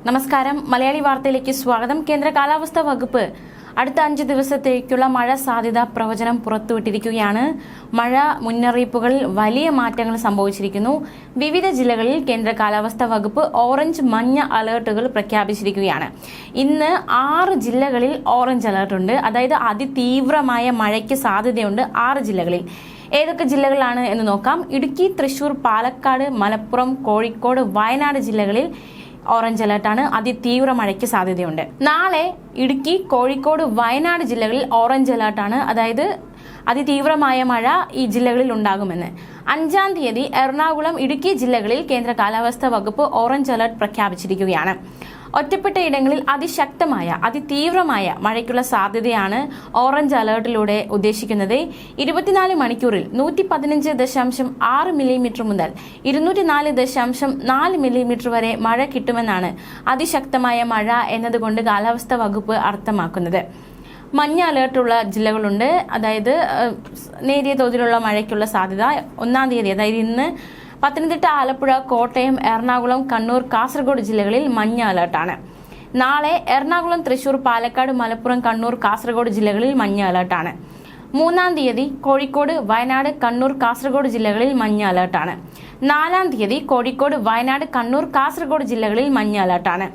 നമസ്കാരം. മലയാളി വാർത്തയിലേക്ക് സ്വാഗതം. കേന്ദ്ര കാലാവസ്ഥാ വകുപ്പ് അടുത്ത 5 ദിവസത്തേക്കുള്ള മഴ സാധ്യതാ പ്രവചനം പുറത്തുവിട്ടിരിക്കുകയാണ്. മഴ മുന്നറിയിപ്പുകളിൽ വലിയ മാറ്റങ്ങൾ സംഭവിച്ചിരിക്കുന്നു. വിവിധ ജില്ലകളിൽ കേന്ദ്ര കാലാവസ്ഥാ വകുപ്പ് ഓറഞ്ച്, മഞ്ഞ അലർട്ടുകൾ പ്രഖ്യാപിച്ചിരിക്കുകയാണ്. ഇന്ന് 6 ജില്ലകളിൽ ഓറഞ്ച് അലർട്ട് ഉണ്ട്. അതായത് അതിതീവ്രമായ മഴയ്ക്ക് സാധ്യതയുണ്ട് 6 ജില്ലകളിൽ. ഏതൊക്കെ ജില്ലകളാണ് എന്ന് നോക്കാം. ഇടുക്കി, തൃശൂർ, പാലക്കാട്, മലപ്പുറം, കോഴിക്കോട്, വയനാട് ജില്ലകളിൽ ഓറഞ്ച് അലർട്ടാണ്. അതിതീവ്ര മഴയ്ക്ക് സാധ്യതയുണ്ട്. നാളെ ഇടുക്കി, കോഴിക്കോട്, വയനാട് ജില്ലകളിൽ ഓറഞ്ച് അലർട്ടാണ്. അതായത് അതിതീവ്രമായ മഴ ഈ ജില്ലകളിൽ ഉണ്ടാകുമെന്ന്. 5-ാം തീയതി എറണാകുളം, ഇടുക്കി ജില്ലകളിൽ കേന്ദ്ര കാലാവസ്ഥാ വകുപ്പ് ഓറഞ്ച് അലർട്ട് പ്രഖ്യാപിച്ചിരിക്കുകയാണ്. ഒറ്റപ്പെട്ട ഇടങ്ങളിൽ അതിശക്തമായ അതിതീവ്രമായ മഴയ്ക്കുള്ള സാധ്യതയാണ് ഓറഞ്ച് അലർട്ടിലൂടെ ഉദ്ദേശിക്കുന്നത്. 24 മണിക്കൂറിൽ 115.6 മില്ലിമീറ്റർ മുതൽ 204.4 മില്ലിമീറ്റർ വരെ മഴ കിട്ടുമെന്നാണ് അതിശക്തമായ മഴ എന്നതുകൊണ്ട് കാലാവസ്ഥാ വകുപ്പ് അർത്ഥമാക്കുന്നത്. മഞ്ഞ അലേർട്ടുള്ള ജില്ലകളുണ്ട്. അതായത് നേരിയ തോതിലുള്ള മഴയ്ക്കുള്ള സാധ്യത 1-ാം തീയതി, അതായത് ഇന്ന് പത്തനംതിട്ട, ആലപ്പുഴ, കോട്ടയം, എറണാകുളം, കണ്ണൂർ, കാസർഗോഡ് ജില്ലകളിൽ മഞ്ഞ അലർട്ടാണ്. നാളെ എറണാകുളം, തൃശൂർ, പാലക്കാട്, മലപ്പുറം, കണ്ണൂർ, കാസർഗോഡ് ജില്ലകളിൽ മഞ്ഞ അലർട്ടാണ്. 3-ാം തീയതി കോഴിക്കോട്, വയനാട്, കണ്ണൂർ, കാസർഗോഡ് ജില്ലകളിൽ മഞ്ഞ അലർട്ടാണ്. 4-ാം തീയതി കോഴിക്കോട്, വയനാട്, കണ്ണൂർ, കാസർഗോഡ് ജില്ലകളിൽ മഞ്ഞ അലർട്ടാണ്.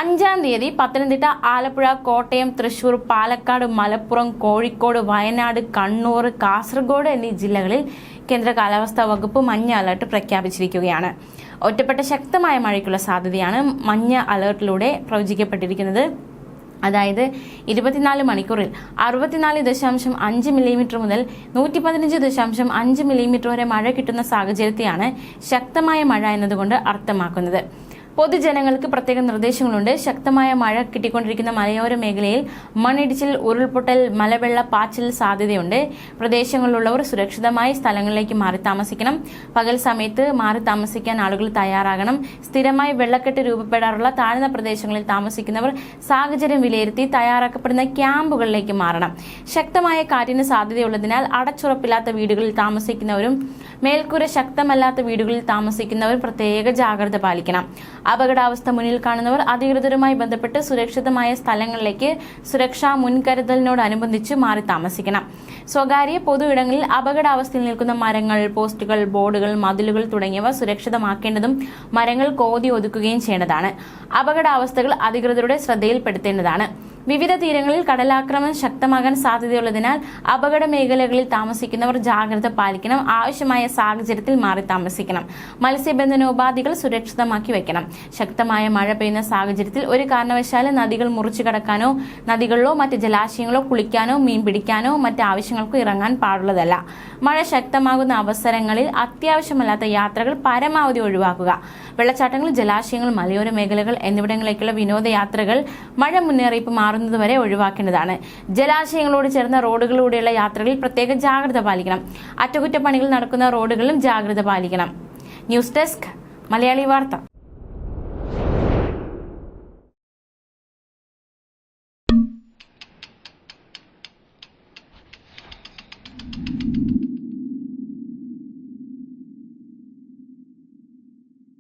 5-ാം തീയതി പത്തനംതിട്ട, ആലപ്പുഴ, കോട്ടയം, തൃശൂർ, പാലക്കാട്, മലപ്പുറം, കോഴിക്കോട്, വയനാട്, കണ്ണൂർ, കാസർഗോഡ് എന്നീ ജില്ലകളിൽ കേന്ദ്ര കാലാവസ്ഥാ വകുപ്പ് മഞ്ഞ അലർട്ട് പ്രഖ്യാപിച്ചിരിക്കുകയാണ്. ഒറ്റപ്പെട്ട ശക്തമായ മഴയ്ക്കുള്ള സാധ്യതയാണ് മഞ്ഞ അലർട്ടിലൂടെ പ്രവചിക്കപ്പെട്ടിരിക്കുന്നത്. അതായത് 24 മണിക്കൂറിൽ 64.5 മില്ലിമീറ്റർ മുതൽ 115.5 മില്ലിമീറ്റർ വരെ മഴ കിട്ടുന്ന സാഹചര്യത്തെയാണ് ശക്തമായ മഴ എന്നതുകൊണ്ട് അർത്ഥമാക്കുന്നത്. പൊതുജനങ്ങൾക്ക് പ്രത്യേക നിർദ്ദേശങ്ങളുണ്ട്. ശക്തമായ മഴ കിട്ടിക്കൊണ്ടിരിക്കുന്ന മലയോര മേഖലയിൽ മണ്ണിടിച്ചിൽ, ഉരുൾപൊട്ടൽ, മലവെള്ളപ്പാച്ചിൽ സാധ്യതയുണ്ട്. പ്രദേശങ്ങളിലുള്ളവർ സുരക്ഷിതമായ സ്ഥലങ്ങളിലേക്ക് മാറി താമസിക്കണം. പകൽ സമയത്ത് മാറി താമസിക്കാൻ ആളുകൾ തയ്യാറാകണം. സ്ഥിരമായി വെള്ളക്കെട്ട് രൂപപ്പെടാറുള്ള താഴ്ന്ന പ്രദേശങ്ങളിൽ താമസിക്കുന്നവർ സാഹചര്യം വിലയിരുത്തി തയ്യാറാക്കപ്പെടുന്ന ക്യാമ്പുകളിലേക്ക് മാറണം. ശക്തമായ കാറ്റിന് സാധ്യതയുള്ളതിനാൽ അടച്ചുറപ്പില്ലാത്ത വീടുകളിൽ താമസിക്കുന്നവരും മേൽക്കൂര ശക്തമല്ലാത്ത വീടുകളിൽ താമസിക്കുന്നവർ പ്രത്യേക ജാഗ്രത പാലിക്കണം. അപകടാവസ്ഥ മുന്നിൽ കാണുന്നവർ അധികൃതരുമായി ബന്ധപ്പെട്ട് സുരക്ഷിതമായ സ്ഥലങ്ങളിലേക്ക് സുരക്ഷാ മുൻകരുതലിനോടനുബന്ധിച്ച് മാറി താമസിക്കണം. സ്വകാര്യ പൊതു ഇടങ്ങളിൽ അപകടാവസ്ഥയിൽ നിൽക്കുന്ന മരങ്ങൾ, പോസ്റ്റുകൾ, ബോർഡുകൾ, മതിലുകൾ തുടങ്ങിയവ സുരക്ഷിതമാക്കേണ്ടതും മരങ്ങൾ കോതി ഒതുക്കുകയും ചെയ്യേണ്ടതാണ്. അപകടാവസ്ഥകൾ അധികൃതരുടെ ശ്രദ്ധയിൽപ്പെടുത്തേണ്ടതാണ്. വിവിധ തീരങ്ങളിൽ കടലാക്രമണം ശക്തമാകാൻ സാധ്യതയുള്ളതിനാൽ അപകട മേഖലകളിൽ താമസിക്കുന്നവർ ജാഗ്രത പാലിക്കണം. ആവശ്യമായ സാഹചര്യത്തിൽ മാറി താമസിക്കണം. മത്സ്യബന്ധനോപാധികൾ സുരക്ഷിതമാക്കി വെക്കണം. ശക്തമായ മഴ പെയ്യുന്ന സാഹചര്യത്തിൽ ഒരു കാരണവശാലും നദികൾ മുറിച്ചു കടക്കാനോ നദികളിലോ മറ്റ് ജലാശയങ്ങളോ കുളിക്കാനോ മീൻ പിടിക്കാനോ മറ്റ് ആവശ്യങ്ങൾക്കോ ഇറങ്ങാൻ പാടുള്ളതല്ല. മഴ ശക്തമാകുന്ന അവസരങ്ങളിൽ അത്യാവശ്യമല്ലാത്ത യാത്രകൾ പരമാവധി ഒഴിവാക്കുക. വെള്ളച്ചാട്ടങ്ങൾ, ജലാശയങ്ങൾ, മലയോര മേഖലകൾ എന്നിവിടങ്ങളിലേക്കുള്ള വിനോദയാത്രകൾ മഴ മുന്നറിയിപ്പ് മാറുന്നതുവരെ ഒഴിവാക്കേണ്ടതാണ്. ജലാശയങ്ങളോട് ചേർന്ന റോഡുകളിലൂടെയുള്ള യാത്രകളിൽ പ്രത്യേക ജാഗ്രത പാലിക്കണം. അറ്റകുറ്റപ്പണികൾ നടക്കുന്ന റോഡുകളിലും ജാഗ്രത പാലിക്കണം. ന്യൂസ് ഡെസ്ക്, മലയാളി വാർത്ത.